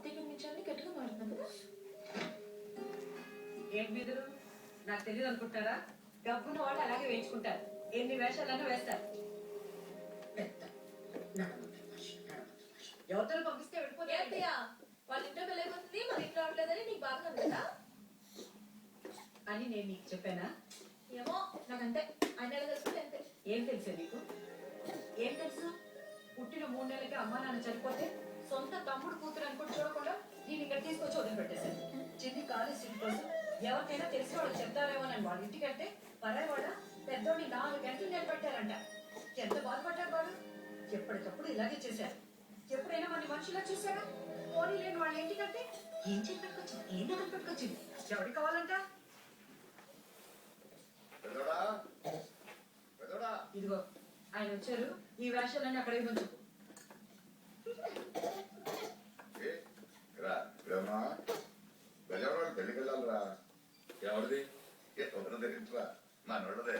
అత్తయ్య కనిపించాలని గట్టిగా మాట్లాడుతున్నాను కదా. ఏంటి మీరు నాకు తెలియదు అనుకుంటారా? డబ్బున్న వాళ్ళు అలాగే వేయించుకుంటారు. ఎన్ని వేషాలన్నా వేస్తారు. ఎవరితో పంపిస్తే వెళ్ళిపోతే అత్తయ్య వాళ్ళ ఇంట్లో వెళ్ళిపోతుంది, మన ఇంట్లో అవట్లేదని నీకు బాధగా ఉంది కదా అని నేను నీకు చెప్పానా? ఏమో నాకంతే. ఆయన ఎలా తెలుసుకుంటే అంతే. ఏం తెలుసా నీకు? ఏం తెలుసు? పుట్టిన 3 నెలలకి అమ్మా నాన్న చనిపోతే సొంత తమ్ముడు కూతురు అనుకుంటూ చూడకుండా నేను ఇక్కడ తీసుకొచ్చి వదిలిపెట్టేశాను. చిన్ని కాలేజ్ సీట్ కోసం ఎవరికైనా తెలిసిన వాళ్ళు చెప్తారేమో అని వాళ్ళ ఇంటికంటే పరాయి వాళ్ళ పెద్దోడిని 4 గంటలు నిలబెట్టారంట. ఎంత బాధపడ్డారు వాడు. ఎప్పటికప్పుడు ఇలాగే చేశారు. ఎప్పుడైనా మన మనుషులా చూసారా? పోనీ లేని వాళ్ళ ఇంటికంటే ఏం చెప్పట్టుకొచ్చింది, ఏం నగలు పెట్టుకొచ్చింది, ఎవరికి కావాలంట? ఇదిగో ఆయన వచ్చారు. ఈ వేషాలన్నీ అక్కడ ఇవ్వచ్చు. పెళ్లికి వెళ్ళాలరా. ఎవరిది? ఎవరిదే ఇంట్రా నా నోడదే.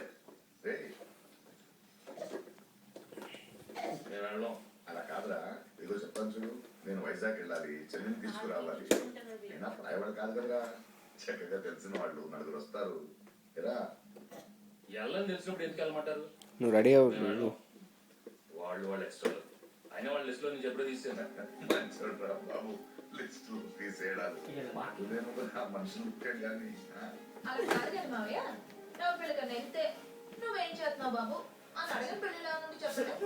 మేము వెళ్ళాం. అలా కాదురా, ఏదో చెప్తాను చూడు. నేను వైజాగ్ వెళ్ళాలి, చెల్లిని తీసుకురావాలి. నేను ప్రాయవాడు కాదు కదరా, చక్కగా తెలిసిన వాళ్ళు 4 వస్తారు. ఎరా వెళ్ళని తెలిసినప్పుడు ఎందుకు వెళ్ళమంటారు? నువ్వు రెడీ అవ్వు. వాళ్ళు వాళ్ళ ఎక్స్ట్రా అయినా వాళ్ళ లిస్ట్ లో నుంచి ఎప్పుడో తీసాను. మంచోడ్రా బాబు, లిస్ట్ తీసేయడాలు మనుషులు ముఖ్యం కానీ. అలా కాదు కదా మావయ్య, నువ్వు పెళ్ళికన్నా వెళ్తే నువ్వేం చేస్తున్నావు బాబు అని అడగని పెళ్ళిలా నుండి చెప్పడం